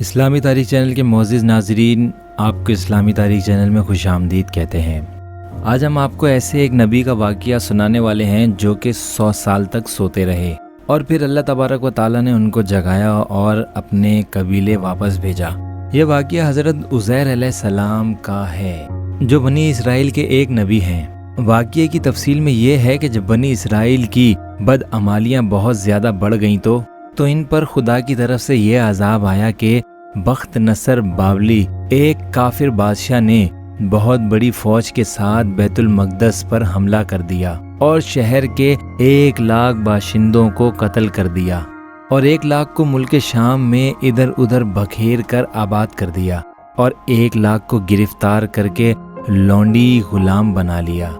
اسلامی تاریخ چینل کے معزز ناظرین، آپ کو اسلامی تاریخ چینل میں خوش آمدید کہتے ہیں۔ آج ہم آپ کو ایسے ایک نبی کا واقعہ سنانے والے ہیں جو کہ 100 سال تک سوتے رہے اور پھر اللہ تبارک و تعالیٰ نے ان کو جگایا اور اپنے قبیلے واپس بھیجا۔ یہ واقعہ حضرت عزیر علیہ السلام کا ہے جو بنی اسرائیل کے ایک نبی ہیں۔ واقعے کی تفصیل میں یہ ہے کہ جب بنی اسرائیل کی بدعمالیاں بہت زیادہ بڑھ گئیں تو ان پر خدا کی طرف سے یہ عذاب آیا کہ بخت نصر بابلی ایک کافر بادشاہ نے بہت بڑی فوج کے ساتھ بیت المقدس پر حملہ کر دیا اور شہر کے 1,00,000 باشندوں کو قتل کر دیا اور 1,00,000 کو ملک شام میں ادھر ادھر بکھیر کر آباد کر دیا اور 1,00,000 کو گرفتار کر کے لونڈی غلام بنا لیا۔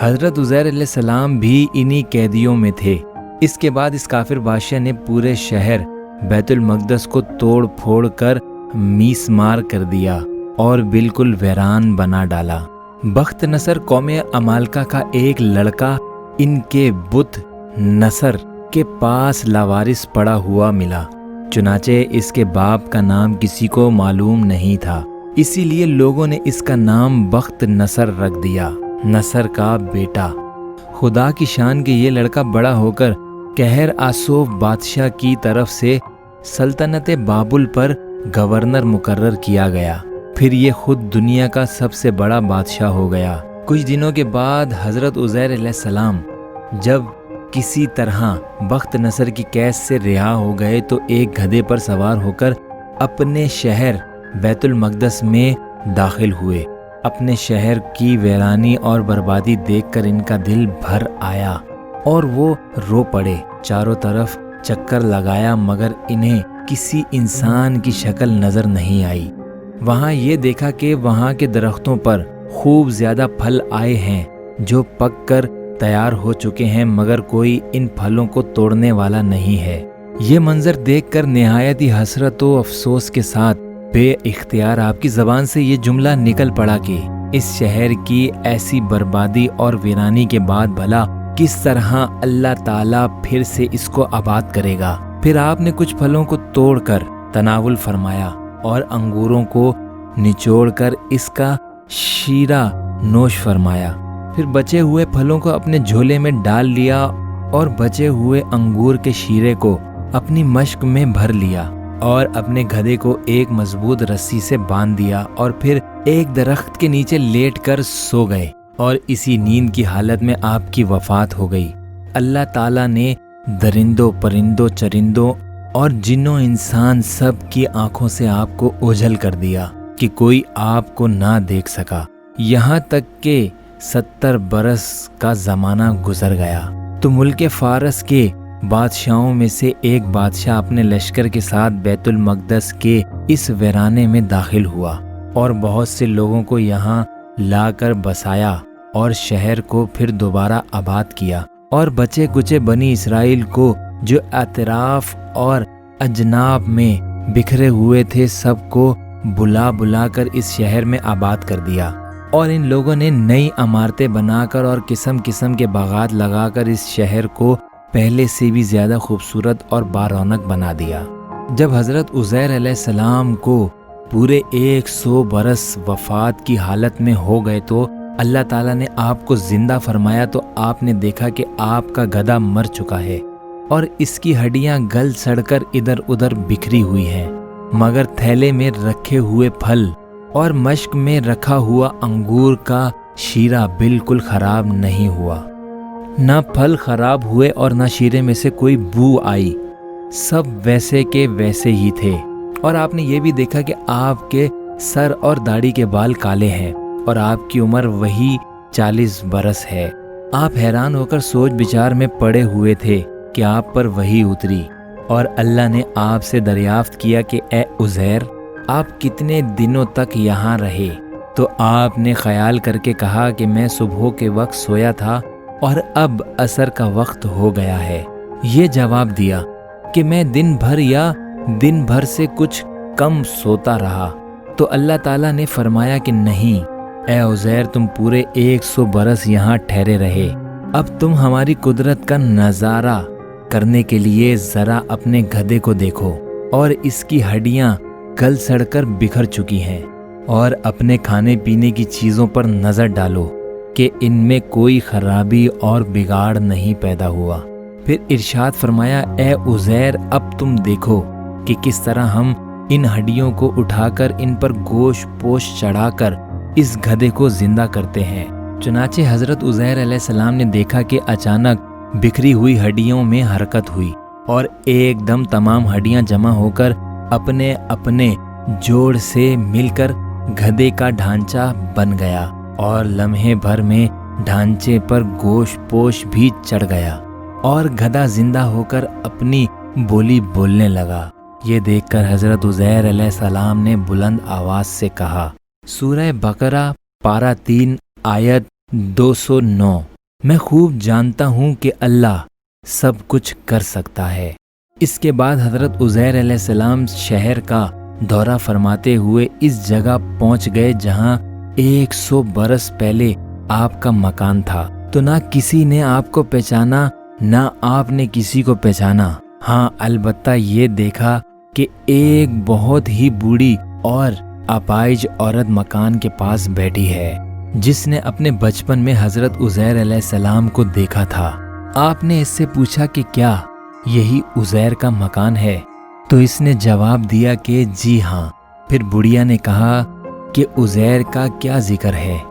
حضرت عزیر علیہ السلام بھی انہی قیدیوں میں تھے۔ اس کے بعد اس کافر بادشاہ نے پورے شہر بیت المقدس کو توڑ پھوڑ کر میس مار کر دیا اور بالکل ویران بنا ڈالا۔ بخت نصر قوم عمالقہ کا ایک لڑکا ان کے بت نصر کے پاس لاوارث پڑا ہوا ملا، چنانچہ اس کے باپ کا نام کسی کو معلوم نہیں تھا، اسی لیے لوگوں نے اس کا نام بخت نصر رکھ دیا، نصر کا بیٹا۔ خدا کی شان کہ یہ لڑکا بڑا ہو کر قہر آسوف بادشاہ کی طرف سے سلطنت بابل پر گورنر مقرر کیا گیا، پھر یہ خود دنیا کا سب سے بڑا بادشاہ ہو گیا۔ کچھ دنوں کے بعد حضرت عزیر علیہ السلام جب کسی طرح بخت نصر کی قید سے رہا ہو گئے تو ایک گدھے پر سوار ہو کر اپنے شہر بیت المقدس میں داخل ہوئے۔ اپنے شہر کی ویرانی اور بربادی دیکھ کر ان کا دل بھر آیا اور وہ رو پڑے۔ چاروں طرف چکر لگایا مگر انہیں کسی انسان کی شکل نظر نہیں آئی۔ وہاں یہ دیکھا کہ وہاں کے درختوں پر خوب زیادہ پھل آئے ہیں جو پک کر تیار ہو چکے ہیں مگر کوئی ان پھلوں کو توڑنے والا نہیں ہے۔ یہ منظر دیکھ کر نہایت ہی حسرت و افسوس کے ساتھ بے اختیار آپ کی زبان سے یہ جملہ نکل پڑا کہ اس شہر کی ایسی بربادی اور ویرانی کے بعد بھلا کس طرح اللہ تعالیٰ پھر سے اس کو آباد کرے گا۔ پھر آپ نے کچھ پھلوں کو توڑ کر تناول فرمایا اور انگوروں کو نچوڑ کر اس کا شیرہ نوش فرمایا، پھر بچے ہوئے پھلوں کو اپنے جھولے میں ڈال لیا اور بچے ہوئے انگور کے شیرے کو اپنی مشک میں بھر لیا اور اپنے گدھے کو ایک مضبوط رسی سے باندھ دیا اور پھر ایک درخت کے نیچے لیٹ کر سو گئے اور اسی نیند کی حالت میں آپ کی وفات ہو گئی۔ اللہ تعالیٰ نے درندوں، پرندوں، چرندوں اور جنوں انسان سب کی آنکھوں سے آپ کو اوجھل کر دیا کہ کوئی آپ کو نہ دیکھ سکا، یہاں تک کہ 70 برس کا زمانہ گزر گیا تو ملک فارس کے بادشاہوں میں سے ایک بادشاہ اپنے لشکر کے ساتھ بیت المقدس کے اس ویرانے میں داخل ہوا اور بہت سے لوگوں کو یہاں لا کر بسایا اور شہر کو پھر دوبارہ آباد کیا اور بچے کچے بنی اسرائیل کو جو اطراف اور اجناب میں بکھرے ہوئے تھے سب کو بلا بلا کر اس شہر میں آباد کر دیا اور ان لوگوں نے نئی عمارتیں بنا کر اور قسم قسم کے باغات لگا کر اس شہر کو پہلے سے بھی زیادہ خوبصورت اور بارونق بنا دیا۔ جب حضرت عزیر علیہ السلام کو پورے 100 برس وفات کی حالت میں ہو گئے تو اللہ تعالیٰ نے آپ کو زندہ فرمایا تو آپ نے دیکھا کہ آپ کا گدھا مر چکا ہے اور اس کی ہڈیاں گل سڑ کر ادھر ادھر بکھری ہوئی ہیں، مگر تھیلے میں رکھے ہوئے پھل اور مشک میں رکھا ہوا انگور کا شیرہ بالکل خراب نہیں ہوا، نہ پھل خراب ہوئے اور نہ شیرے میں سے کوئی بو آئی، سب ویسے کے ویسے ہی تھے۔ اور آپ نے یہ بھی دیکھا کہ آپ کے سر اور داڑھی کے بال کالے ہیں اور آپ کی عمر وہی 40 برس ہے۔ آپ حیران ہو کر سوچ بچار میں پڑے ہوئے تھے کہ آپ پر وحی اتری اور اللہ نے آپ سے دریافت کیا کہ اے عزیر، آپ کتنے دنوں تک یہاں رہے؟ تو آپ نے خیال کر کے کہا کہ میں صبح کے وقت سویا تھا اور اب عصر کا وقت ہو گیا ہے۔ یہ جواب دیا کہ میں دن بھر یا دن بھر سے کچھ کم سوتا رہا۔ تو اللہ تعالیٰ نے فرمایا کہ نہیں اے عزیر، تم پورے 100 برس یہاں ٹھہرے رہے، اب تم ہماری قدرت کا نظارہ کرنے کے لیے ذرا اپنے گدھے کو دیکھو اور اس کی ہڈیاں गल सड़कर बिखर चुकी हैं, और अपने खाने पीने की चीज़ों पर नज़र डालो कि इनमें कोई खराबी और बिगाड़ नहीं पैदा हुआ। फिर इरशाद फरमाया, ए उज़ैर, अब तुम देखो कि किस तरह हम इन हड्डियों को उठाकर इन पर गोश्त पोश चढ़ाकर इस गधे को जिंदा करते हैं। चुनाचे हज़रत उज़ैर अलैहिस्सलाम ने देखा कि अचानक बिखरी हुई हड्डियों में हरकत हुई और एकदम तमाम हड्डियां जमा होकर अपने अपने जोड़ से मिलकर गधे का ढांचा बन गया, और लम्हे भर में ढांचे पर गोश्त पोश भी चढ़ गया और गधा जिंदा होकर अपनी बोली बोलने लगा। ये देखकर हज़रत उज़ैर अलैहिस्सलाम ने बुलंद आवाज से कहा, सूरह बकरा पारा 3 आयत 209, मैं खूब जानता हूँ कि अल्लाह सब कुछ कर सकता है। इसके बाद हज़रत उज़ैर अलैहिस्सलाम शहर का दौरा फरमाते हुए इस जगह पहुँच गए जहाँ 100 बरस पहले आपका मकान था। तो ना किसी ने आपको पहचाना, ना आपने किसी को पहचाना। हाँ, अलबत्ता ये देखा कि एक बहुत ही बूढ़ी और अपाहिज औरत मकान के पास बैठी है, जिसने अपने बचपन में हज़रत उज़ैर अलैहिस्सलाम को देखा था। आपने इससे पूछा कि क्या यही उज़ैर का मकान है? तो इसने जवाब दिया कि जी हाँ। फिर बुढ़िया ने कहा कि उज़ैर का क्या जिक्र है,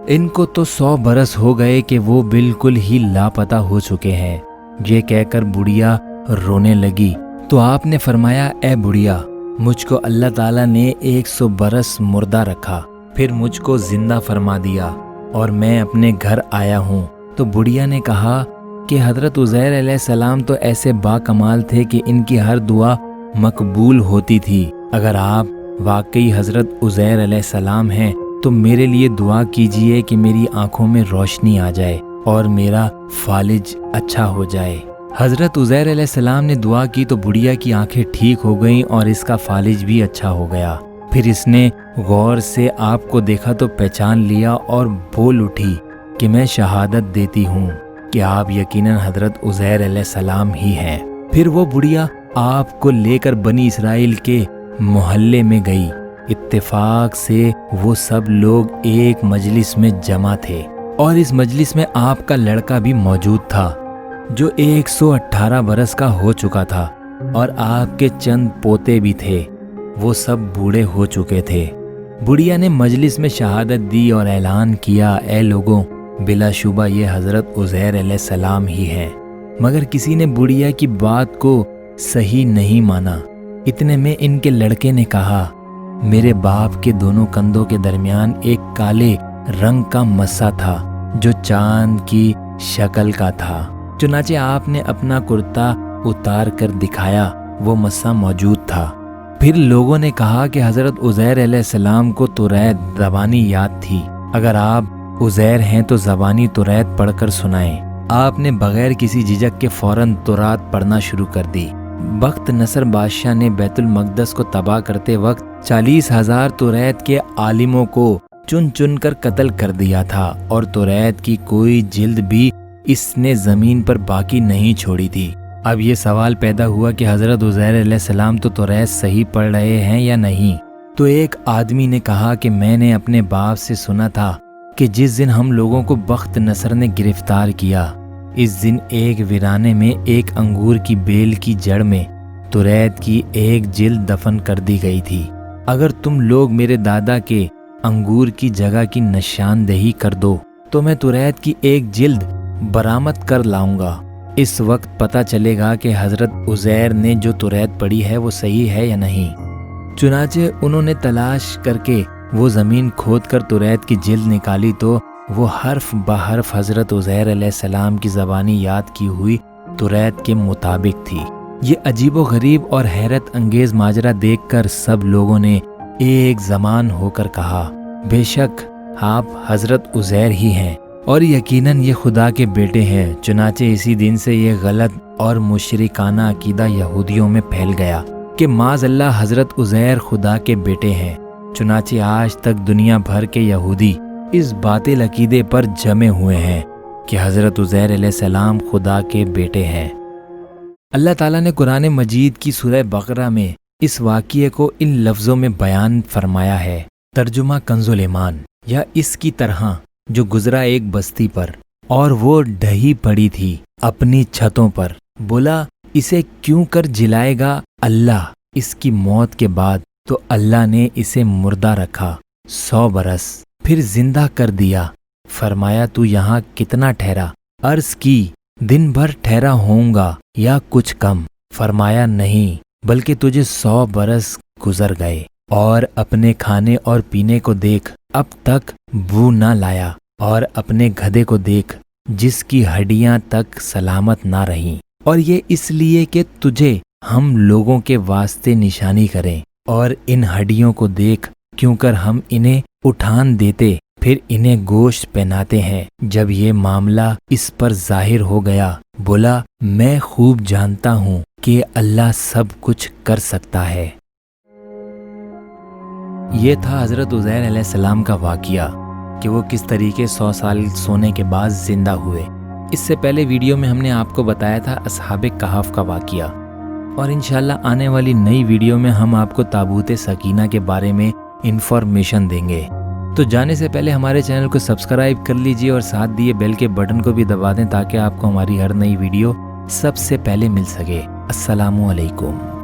इनको तो 100 बरस हो गए कि वो बिल्कुल ही लापता हो चुके हैं। ये कहकर बुढ़िया रोने लगी। तो आपने फरमाया, ए बुढ़िया, मुझको अल्लाह ताला ने 100 बरस मुर्दा रखा, फिर मुझको जिंदा फरमा दिया और मैं अपने घर आया हूँ। तो बुढ़िया ने कहा कि हज़रत उज़ैर अलैहिस्सलाम तो ऐसे बाकमाल थे कि इनकी हर दुआ मकबूल होती थी। अगर आप वाकई हज़रत उज़ैर अलैहिस्सलाम हैं तो मेरे लिए दुआ कीजिए कि मेरी आंखों में रोशनी आ जाए और मेरा फालिज अच्छा हो जाए। हज़रत उज़ैर अलैहिस्सलाम ने दुआ की तो बुढ़िया की आंखें ठीक हो गईं और इसका फालिज भी अच्छा हो गया। फिर इसने गौर से आपको देखा तो पहचान लिया और बोल उठी कि मैं शहादत देती हूँ कि आप यकीनन हज़रत उज़ैर अलैहिस्सलाम ही हैं। फिर वो बुढ़िया आपको लेकर बनी इसराइल के मोहल्ले में गई। इत्तेफाक से वो सब लोग एक मजलिस में जमा थे और इस मजलिस में आपका लड़का भी मौजूद था जो 118 बरस का हो चुका था, और आपके चंद पोते भी थे, वो सब बूढ़े हो चुके थे। बुढ़िया ने मजलिस में शहादत दी और ऐलान किया, ए लोगों, बिलाशुबा ये हज़रत उज़ैर अलैहिस्सलाम ही हैं। मगर किसी ने बुढ़िया की बात को सही नहीं माना। इतने में इनके लड़के ने कहा, मेरे बाप के दोनों कंधों के दरमियान एक काले रंग का मस्सा था जो चांद की शक्ल का था। चुनाचे आपने अपना कुर्ता उतार कर दिखाया, वो मस्सा मौजूद था। फिर लोगों ने कहा कि हज़रत उज़ैर अलैहिस्सलाम को तुरैत ज़बानी याद थी, अगर आप उज़ैर हैं तो ज़बानी तुरैत पढ़कर सुनाएं। आपने बगैर किसी झिझक के फौरन तुरात पढ़ना शुरू कर दी। बख्त नसर बादशाह ने बैतुल मक़दस को तबाह करते वक्त 40,000 तुरैत के आलिमों को चुन चुन कर कत्ल कर दिया था और तुरैत की कोई जिल्द भी इसने ज़मीन पर बाकी नहीं छोड़ी थी। अब ये सवाल पैदा हुआ कि हज़रत उज़ैर अलैहिस्सलाम तो तुरैत सही पढ़ रहे हैं या नहीं। तो एक आदमी ने कहा कि मैंने अपने बाप से सुना था कि जिस दिन हम लोगों को बख्त नसर ने गिरफ्तार किया, इस दिन एक वीराने में एक अंगूर की बेल की जड़ में तुरैत की एक जिल्द दफन कर दी गई थी। अगर तुम लोग मेरे दादा के अंगूर की जगह की निशानदेही कर दो तो मैं तुरैत की एक जिल्द बरामद कर लाऊंगा। इस वक्त पता चलेगा कि हज़रत उज़ैर ने जो तुरैत पढ़ी है वो सही है या नहीं। चुनाचे उन्होंने तलाश करके वो ज़मीन खोद कर तुरैत की जिल्द निकाली तो वो हर्फ बहर्फ हज़रत उज़ैर अलैहिस्सलाम की ज़बानी याद की हुई तुरैत के मुताबिक थी। ये अजीबो गरीब और हैरत अंगेज़ माजरा देखकर सब लोगों ने एक ज़मान होकर कहा, बेशक आप हज़रत उज़ैर ही हैं और यकीनन ये खुदा के बेटे हैं। चुनाचे इसी दिन से ये गलत और मुशरिकाना अकीदा यहूदियों में फैल गया कि माज़अल्लाह हज़रत उज़ैर खुदा के बेटे हैं। चुनाचे आज तक दुनिया भर के यहूदी इस बातिल अकीदे पर जमे हुए हैं कि हज़रत उज़ैर अलैहिस्सलाम खुदा के बेटे हैं। अल्लाह ताला ने कुरान मजीद की सूरह बकरा में इस वाक़ये को इन लफ्ज़ों में बयान फरमाया है। तर्जुमा कंजुल ईमान। या इसकी तरह जो गुजरा एक बस्ती पर और वो ढही पड़ी थी अपनी छतों पर, बोला इसे क्यों कर जिलाएगा अल्लाह। इसकी मौत के बाद तो अल्लाह ने इसे मुर्दा रखा 100 बरस, फिर जिंदा कर दिया। फरमाया तू यहाँ कितना ठहरा? अर्ज की दिन भर ठहरा होऊंगा या कुछ कम। फरमाया नहीं, बल्कि तुझे 100 बरस गुजर गए। और अपने खाने और पीने को देख, अब तक बू ना लाया। और अपने गधे को देख जिसकी हड्डियां तक सलामत ना रहीं। और ये इसलिए कि तुझे हम लोगों के वास्ते निशानी करें। और इन हड्डियों को देख, क्यों कर हम इन्हें उठान देते फिर इन्हें गोश्त पहनाते हैं। जब ये मामला इस पर जाहिर हो गया, बोला मैं खूब जानता हूँ कि अल्लाह सब कुछ कर सकता है। ये था हज़रत उज़ैर अलैहिस्सलाम का वाक़या कि वो किस तरीके 100 साल सोने के बाद जिंदा हुए। इससे पहले वीडियो में हमने आपको बताया था असहाबे कहफ का वाक़या, और इंशाल्लाह आने वाली नई वीडियो में हम आपको ताबूत सकीना के बारे में इंफॉर्मेशन देंगे। तो जाने से पहले हमारे चैनल को सब्सक्राइब कर लीजिए और साथ दिए बेल के बटन को भी दबा दें ताकि आपको हमारी हर नई वीडियो सबसे पहले मिल सके। अस्सलामु अलैकुम।